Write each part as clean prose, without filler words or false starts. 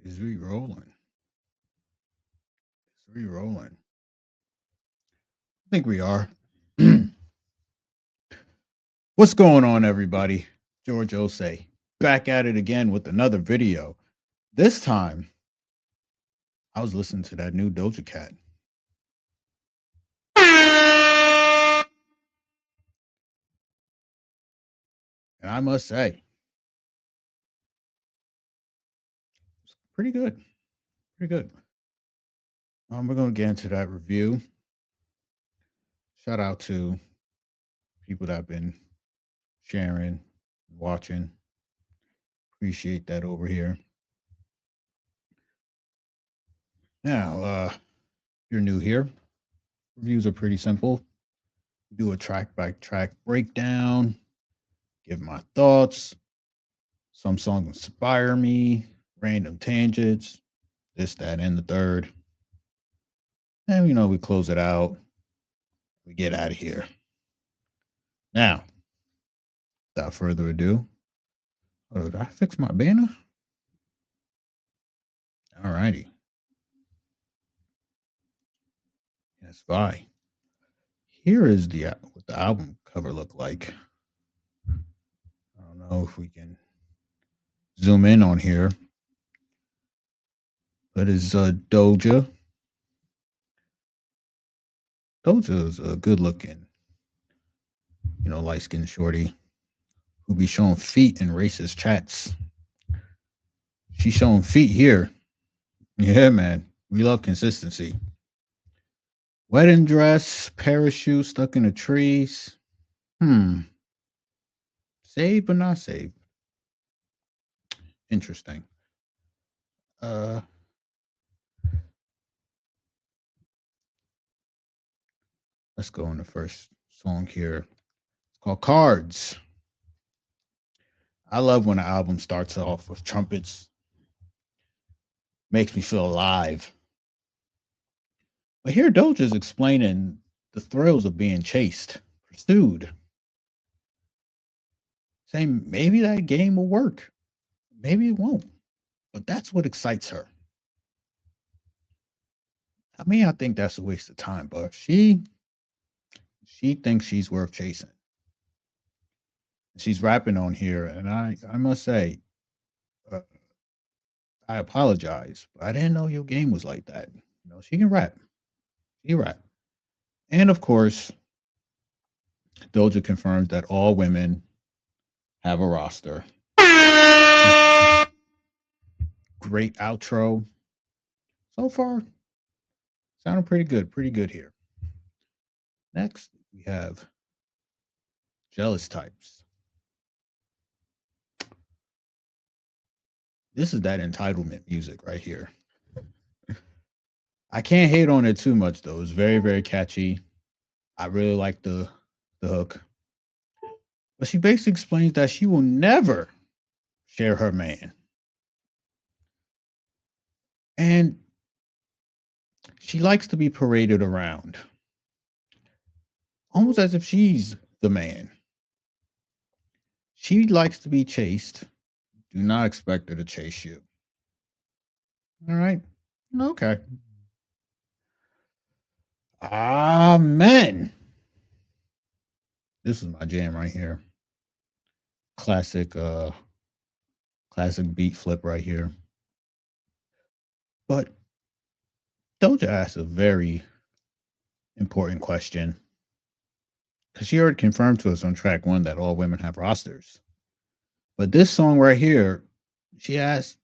Is we rolling? Is we rolling? I think we are. What's going on, everybody? George Osei back at it again with another video. This time, I was listening to that new Doja Cat, and I must say, it's pretty good. Pretty good. We're gonna get into that review. Shout out to people that have been sharing, watching. Appreciate that over here. Now, if you're new here, reviews are pretty simple. Do a track by track breakdown, give my thoughts. Some songs inspire me, random tangents, this, that, and the third. And we close it out. We get out of here. Now, without further ado, did I fix my banner? All righty. That's fine. Here is what the album cover look like. I don't know if we can zoom in on here. But it's Doja. Doja is a good looking, light skinned shorty who be showing feet in racist chats. She's showing feet here. Yeah, man. We love consistency. Wedding dress, parachute stuck in the trees. Saved but not saved. Interesting. Uh let's go on the first song here. It's called Cards. I love when an album starts off with trumpets. Makes me feel alive. But here Doja's explaining the thrills of being chased, pursued. Saying maybe that game will work. Maybe it won't. But that's what excites her. I think that's a waste of time, but she thinks she's worth chasing. She's rapping on here, and I must say, uh, I apologize, but I didn't know your game was like that. She can rap. She rap. And of course, Doja confirms that all women have a roster. Great outro. So far, sounding pretty good. Pretty good here. Next, we have Jealous Types. This is that entitlement music right here. I can't hate on it too much though. It's very, very catchy. I really like the hook. But she basically explains that she will never share her man. And she likes to be paraded around. Almost as if she's the man. She likes to be chased. Do not expect her to chase you. All right. Okay. Amen. This is my jam right here. Classic beat flip right here. But Doja asked a very important question. Because she already confirmed to us on track one that all women have rosters. But this song right here, she asked,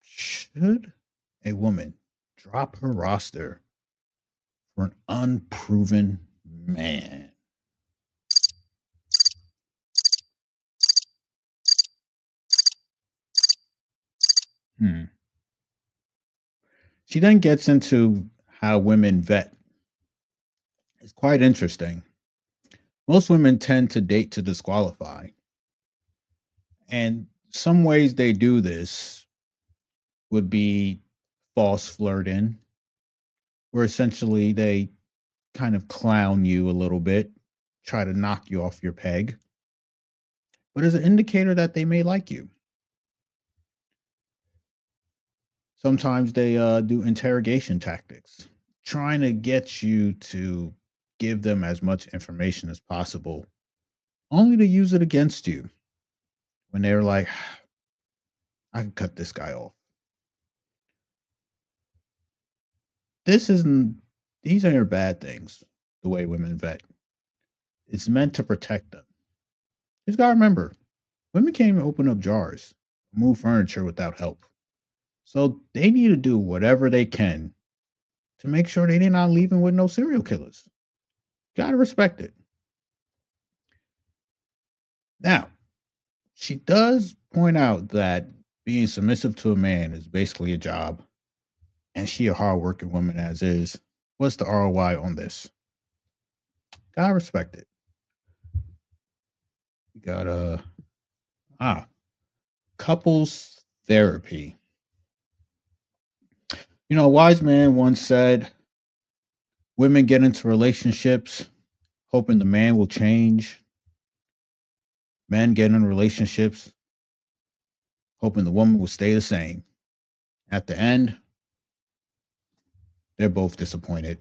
should a woman drop her roster for an unproven man? She then gets into how women vet. It's quite interesting. Most women tend to date to disqualify. And some ways they do this would be false flirting, where essentially they kind of clown you a little bit, try to knock you off your peg, but as an indicator that they may like you. Sometimes they do interrogation tactics, trying to get you to give them as much information as possible, only to use it against you when they're like, I can cut this guy off. This isn't, these aren't bad things, the way women vet. It's meant to protect them. Just gotta remember, women can't even open up jars, move furniture without help. So they need to do whatever they can to make sure they're not leaving with no serial killers. Gotta respect it. Now, she does point out that being submissive to a man is basically a job, and she a hardworking woman as is. What's the ROI on this? Gotta respect it. You got ah couples therapy. You know, a wise man once said, "Women get into relationships hoping the man will change. Men get in relationships hoping the woman will stay the same. At the end, they're both disappointed."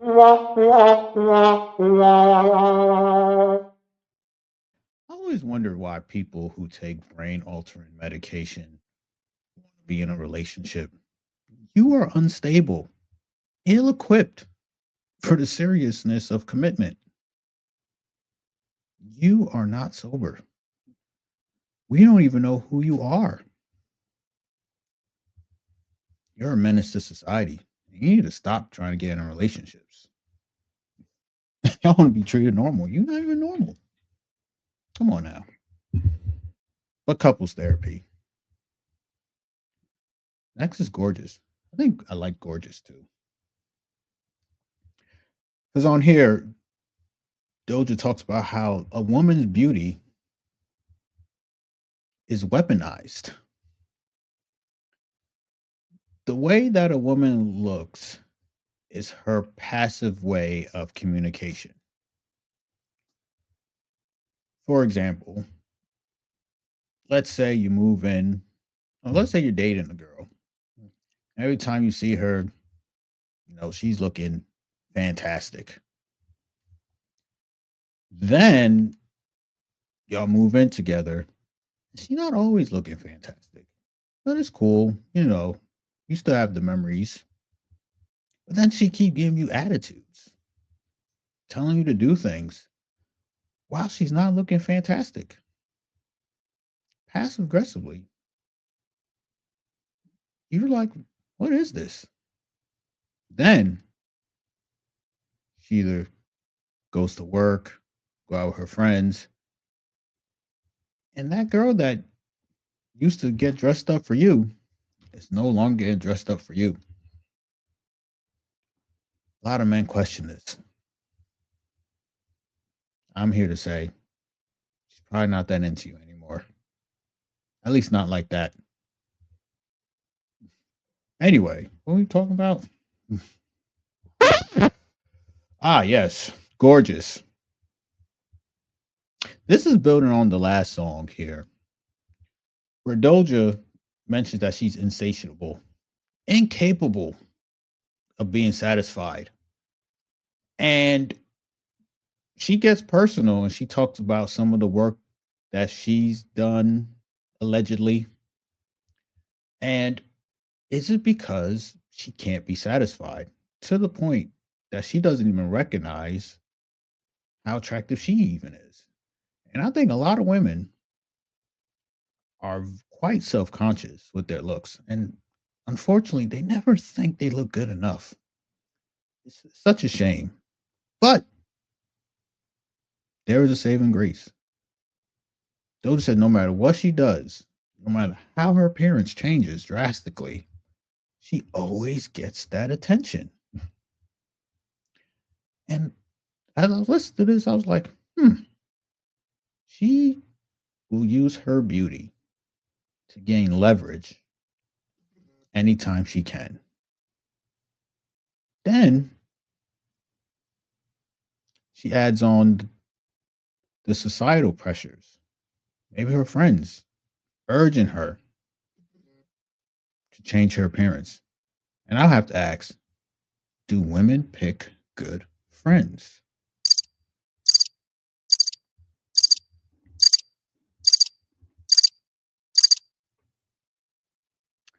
I always wondered why people who take brain altering medication want to be in a relationship. You are unstable, ill equipped for the seriousness of commitment. You are not sober. We don't even know who you are. You're a menace to society. You need to stop trying to get in relationships. Y'all want to be treated normal. You're not even normal. Come on now. But couples therapy. Next is gorgeous. I think I like gorgeous too. Because on here, Doja talks about how a woman's beauty is weaponized. The way that a woman looks is her passive way of communication. For example, let's say you move in, or let's say you're dating a girl. Every time you see her, she's looking fantastic. Then y'all move in together. She's not always looking fantastic, but it's cool. You still have the memories. But then she keep giving you attitudes, telling you to do things while she's not looking fantastic. Passive aggressively. You're like, what is this? Then she either goes to work, go out with her friends, and that girl that used to get dressed up for you is no longer getting dressed up for you. A lot of men question this. I'm here to say she's probably not that into you anymore. At least not like that. Anyway, what are we talking about? Ah, yes, gorgeous. This is building on the last song here, where Doja mentions that she's insatiable, incapable of being satisfied. And she gets personal and she talks about some of the work that she's done allegedly. And is it because she can't be satisfied to the point that she doesn't even recognize how attractive she even is? And I think a lot of women are quite self conscious with their looks. And unfortunately, they never think they look good enough. It's such a shame. But there is a saving grace. Doja said no matter what she does, no matter how her appearance changes drastically, she always gets that attention. And as I listened to this, I was like, she will use her beauty to gain leverage anytime she can. Then she adds on the societal pressures, maybe her friends urging her to change her appearance. And I'll have to ask, do women pick good friends?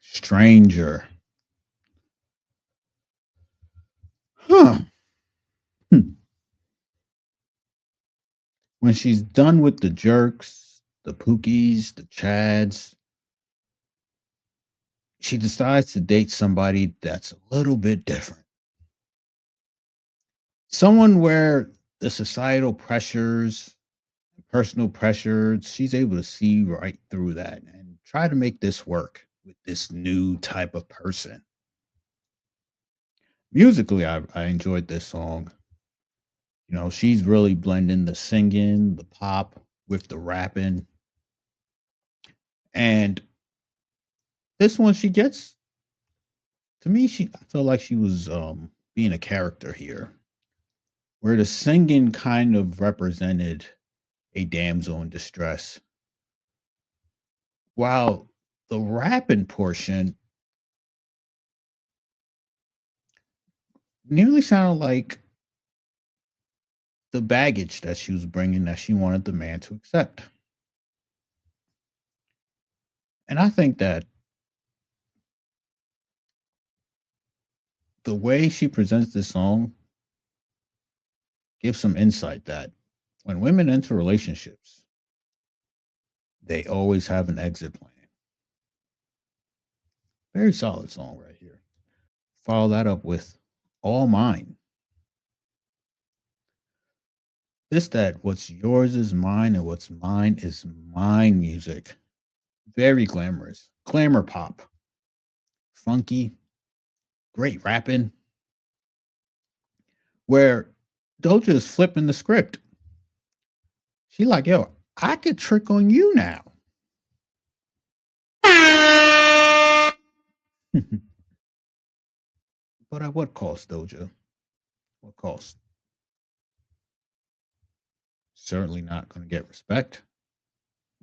Stranger. Huh. Hmm. When she's done with the jerks, the pookies, the chads, she decides to date somebody that's a little bit different. Someone where the societal pressures, personal pressures, she's able to see right through that and try to make this work with this new type of person. Musically, I enjoyed this song. You know, she's really blending the singing, the pop with the rapping. And this one, she gets, to me, I felt like she was being a character here, where the singing kind of represented a damsel in distress, while the rapping portion nearly sounded like the baggage that she was bringing that she wanted the man to accept. And I think that the way she presents this song gives some insight that when women enter relationships, they always have an exit plan. Very solid song right here. Follow that up with All Mine. This, that what's yours is mine and what's mine is mine music. Very glamorous. Glamour pop. Funky. Great rapping. Where Doja is flipping the script. She like, yo, I could trick on you now. But at what cost, Doja? What cost? Certainly not going to get respect.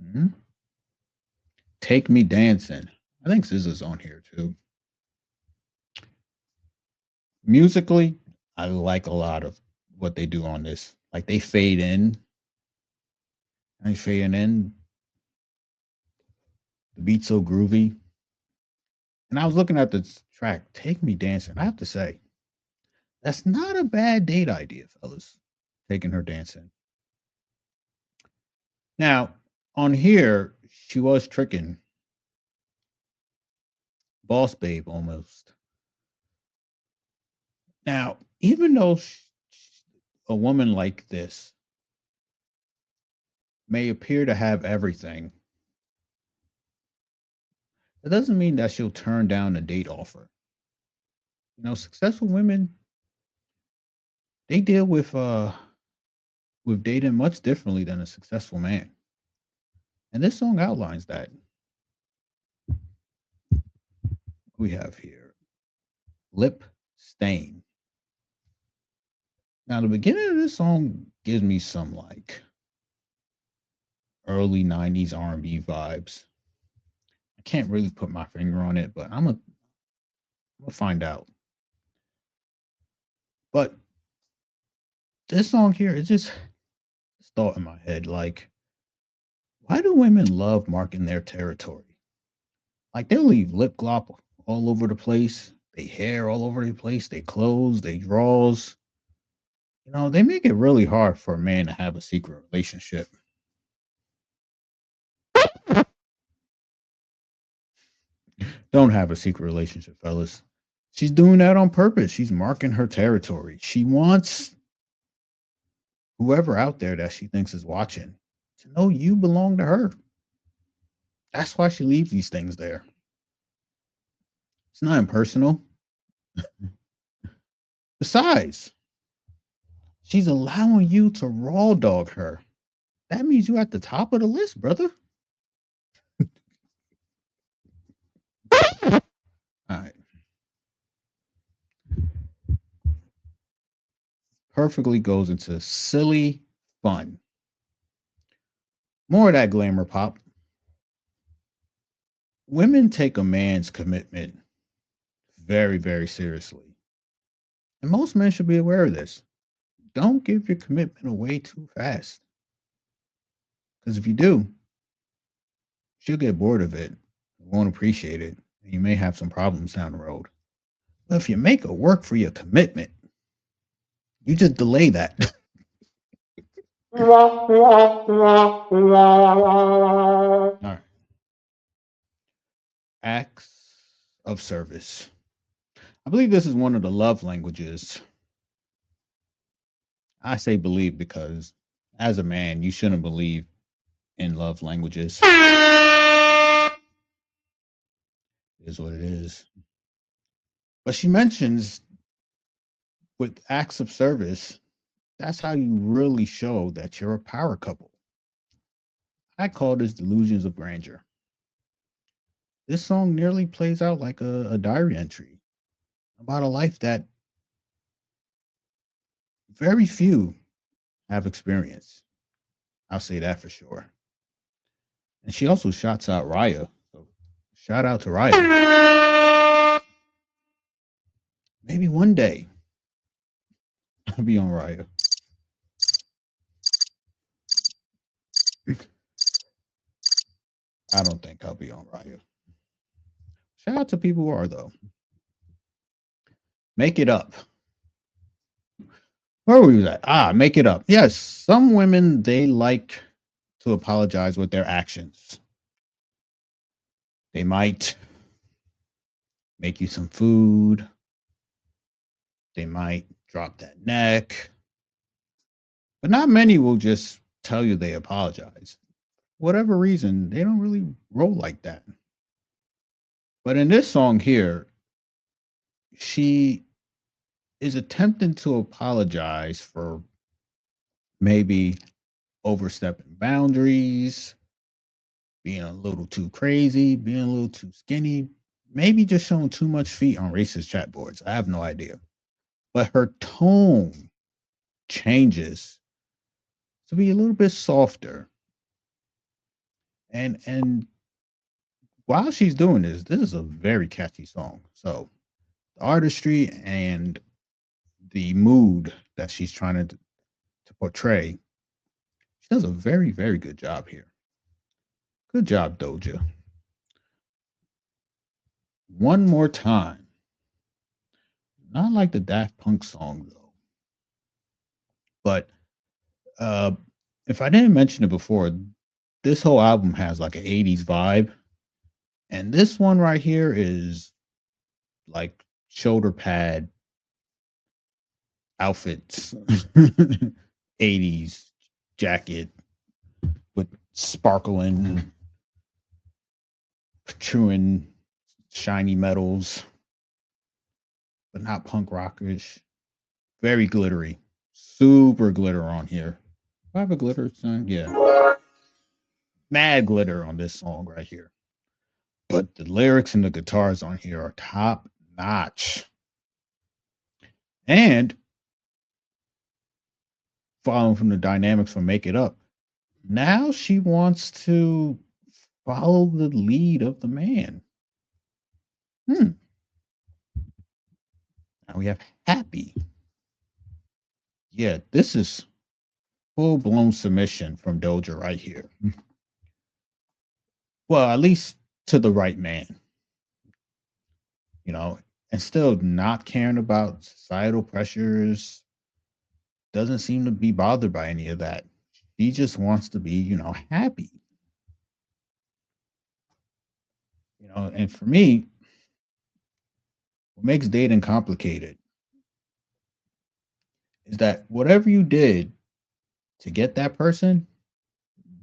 Mhm. Take Me Dancing. I think SZA's on here too. Musically, I like a lot of what they do on this. Like they fade in, they fade in. The beat's so groovy. And I was looking at the track, Take Me Dancing. I have to say, that's not a bad date idea, fellas. Taking her dancing. Now, on here, she was tricking Boss Babe almost. Now, even though a woman like this may appear to have everything, that doesn't mean that she'll turn down a date offer. You know, successful women, they deal with dating much differently than a successful man. And this song outlines that. We have here Lip Stain. Now, the beginning of this song gives me some like early 90s R&B vibes. I can't really put my finger on it, but I'm gonna find out. But this song here is just thought in my head like, why do women love marking their territory? Like they'll leave lip gloss all over the place, they hair all over the place, they clothes, they drawers. You know, they make it really hard for a man to have a secret relationship. Don't have a secret relationship, fellas. She's doing that on purpose. She's marking her territory. She wants whoever out there that she thinks is watching to know you belong to her. That's why she leaves these things there. It's not impersonal. Besides, she's allowing you to raw dog her. That means you're at the top of the list, brother. All right. Perfectly goes into silly fun. More of that glamour pop. Women take a man's commitment very, very seriously. And most men should be aware of this. Don't give your commitment away too fast. Because if you do, she'll get bored of it, won't appreciate it, and you may have some problems down the road. But if you make her work for your commitment, you just delay that. All right. Acts of service. I believe this is one of the love languages. I say believe because as a man, you shouldn't believe in love languages. It is what it is. But she mentions with acts of service, that's how you really show that you're a power couple. I call this delusions of grandeur. This song nearly plays out like a diary entry about a life that very few have experienced. I'll say that for sure. And she also shouts out Raya. So shout out to Raya. Maybe one day I'll be on Raya. I don't think I'll be on Raya. Shout out to people who are though. Make it up. Where were we at? Make it up. Yes, some women they like to apologize with their actions. They might make you some food. They might drop that neck. But not many will just tell you they apologize. Whatever reason, they don't really roll like that. But in this song here, she is attempting to apologize for maybe overstepping boundaries, being a little too crazy, being a little too skinny, maybe just showing too much feet on racist chat boards. I have no idea. But her tone changes to be a little bit softer. And while she's doing this is a very catchy song. So the artistry and the mood that she's trying to portray, she does a very, very good job here. Good job, Doja. One more time. Not like the Daft Punk song though. But uh if I didn't mention it before, this whole album has like an 80s vibe. And this one right here is like shoulder pad outfits, 80s jacket with sparkling, protruding, shiny metals, but not punk rockers. Very glittery, super glitter on here. Do I have a glitter sign? Yeah, mad glitter on this song right here. But the lyrics and the guitars on here are top notch. And following from the dynamics from Make It Up, now she wants to follow the lead of the man. Now we have Happy. Yeah, this is full blown submission from Doja right here. Well, at least to the right man, you know, and still not caring about societal pressures, doesn't seem to be bothered by any of that. She just wants to be, happy. And for me, what makes dating complicated is that whatever you did to get that person,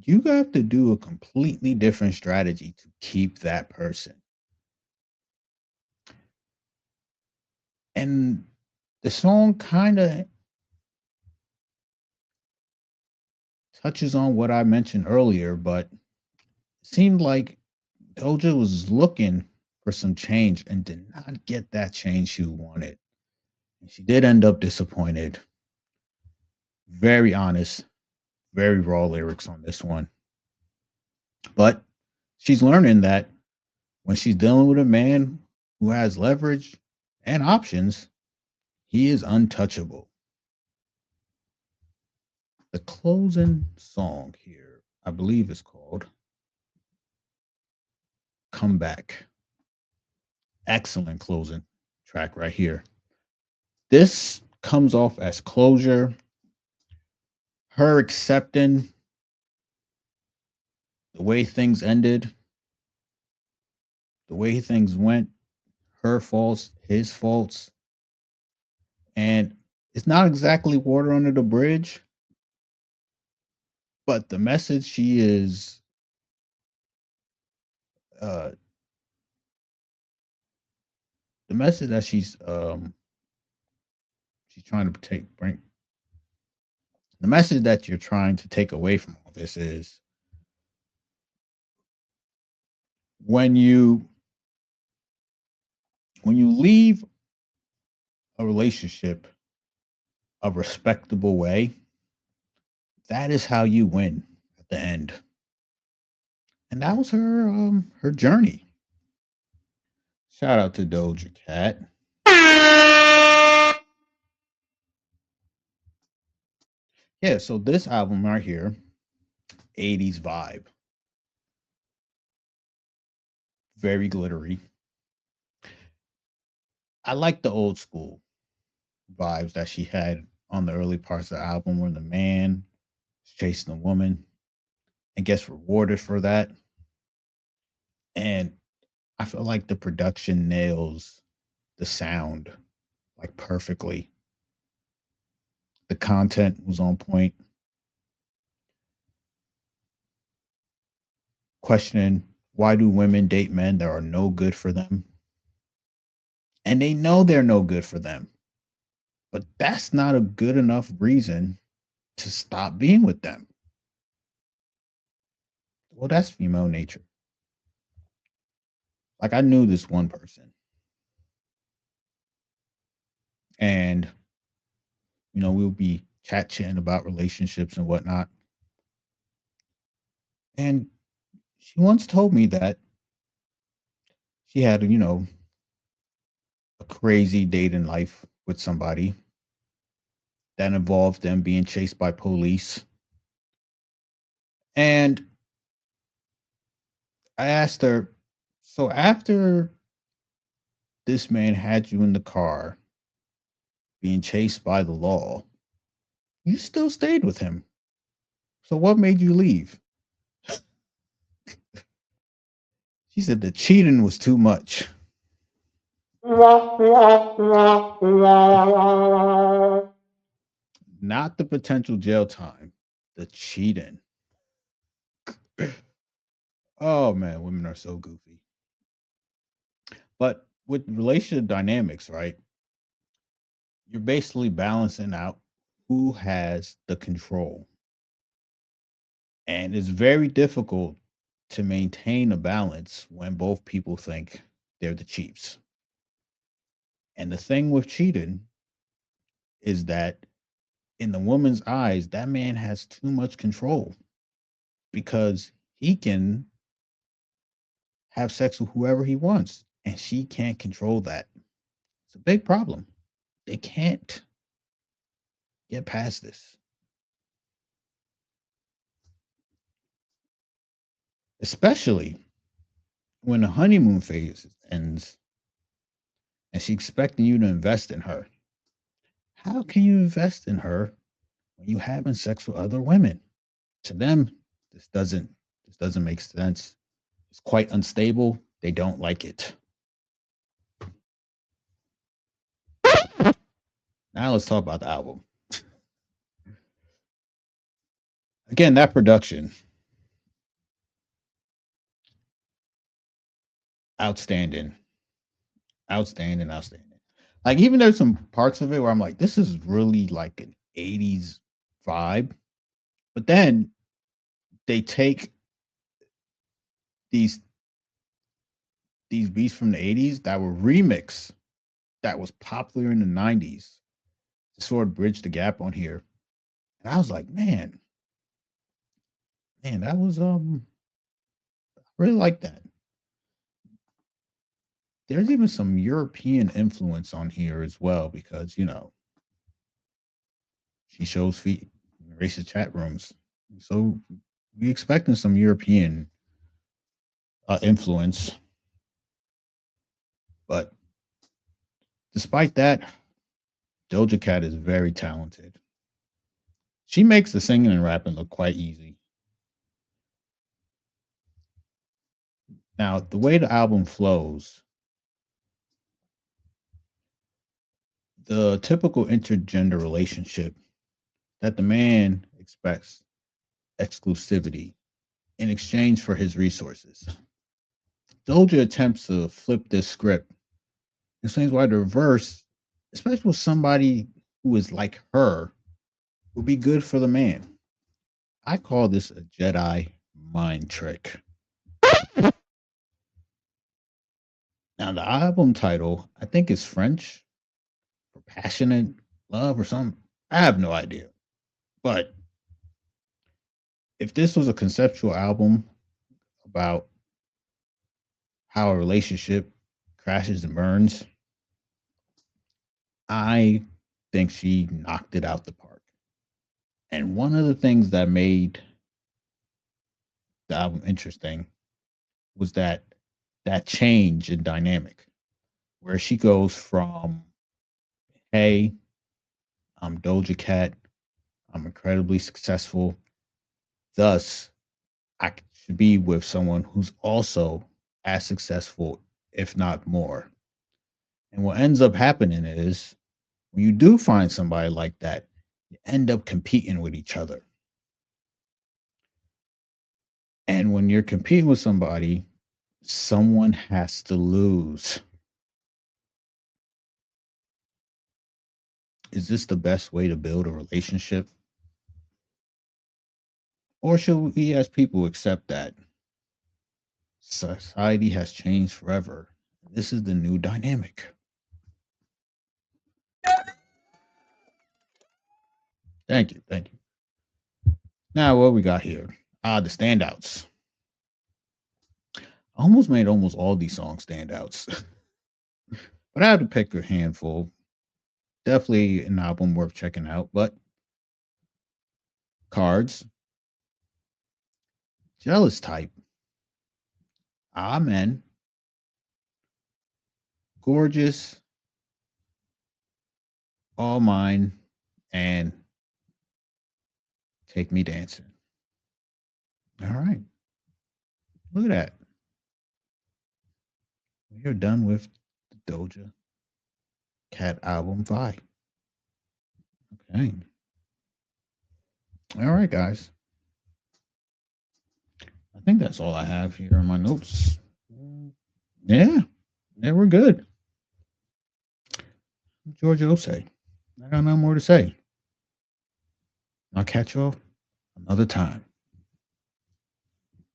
you have to do a completely different strategy to keep that person. And the song kind of touches on what I mentioned earlier, but it seemed like Doja was looking for some change and did not get that change she wanted. And she did end up disappointed. Very honest, very raw lyrics on this one. But she's learning that when she's dealing with a man who has leverage, and options, he is untouchable. The closing song here, I believe, is called Come Back. Excellent closing track right here. This comes off as closure, her accepting the way things ended, the way things went, her faults, his faults. And it's not exactly water under the bridge, but the message she is uh the message that she's trying to take bring the message that you're trying to take away from all this is when you when you leave a relationship a respectable way, that is how you win at the end. And that was her journey. Shout out to Doja Cat. Yeah, so this album right here, 80s vibe, very glittery. I like the old school vibes that she had on the early parts of the album where the man is chasing the woman and gets rewarded for that. And I feel like the production nails the sound like perfectly. The content was on point. Questioning why do women date men that are no good for them? And they know they're no good for them. But that's not a good enough reason to stop being with them. Well, that's female nature. Like I knew this one person, and we'll be chatting about relationships and whatnot. And she once told me that she had, a crazy date in life with somebody that involved them being chased by police. And I asked her, so after this man had you in the car being chased by the law, you still stayed with him. So what made you leave? She said the cheating was too much. Not the potential jail time, the cheating. Oh man, women are so goofy. But with relationship dynamics, right? You're basically balancing out who has the control. And it's very difficult to maintain a balance when both people think they're the chiefs. And the thing with cheating is that in the woman's eyes, that man has too much control because he can have sex with whoever he wants and she can't control that. It's a big problem. They can't get past this, especially when the honeymoon phase ends and she's expecting you to invest in her. How can you invest in her when you having sex with other women? To them, this doesn't this doesn't make sense. It's quite unstable. They don't like it. Now let's talk about the album. Again, that production, outstanding, outstanding, outstanding. Like even there's some parts of it where I'm like, this is really like an '80s vibe. But then they take these these beats from the '80s that were remixed that was popular in the '90s to sort of bridge the gap on here. And I was like, man, that was I really like that. There's even some European influence on here as well because she shows feet in racist chat rooms. So we expecting some European influence, but despite that, Doja Cat is very talented. She makes the singing and rapping look quite easy. Now, the way the album flows, the typical intergender relationship that the man expects exclusivity in exchange for his resources. Doja attempts to flip this script, explains why the reverse, especially with somebody who is like her, would be good for the man. I call this a Jedi mind trick. Now, the album title, I think, is French for passionate love or something. I have no idea. But if this was a conceptual album about how a relationship crashes and burns, I think she knocked it out the park. And one of the things that made the album interesting was that change in dynamic where she goes from, hey, I'm Doja Cat, I'm incredibly successful, thus I should be with someone who's also as successful, if not more. And what ends up happening is when you do find somebody like that, you end up competing with each other. And when you're competing with somebody, someone has to lose. Is this the best way to build a relationship? Or should we as people accept that society has changed forever? This is the new dynamic. Thank you. Thank you. Now, what we got here? The standouts. I almost made almost all these songs standouts, but I have to pick a handful. Definitely an album worth checking out. But Cards, Jealous Type, Amen, Gorgeous, All Mine, and Take Me Dancing. All right. Look at that. We are done with the Doja Cat album 5. Okay. All right, guys. I think that's all I have here in my notes. Yeah. Yeah, we're good. Georgia Osei. I got no more to say. I'll catch you all another time.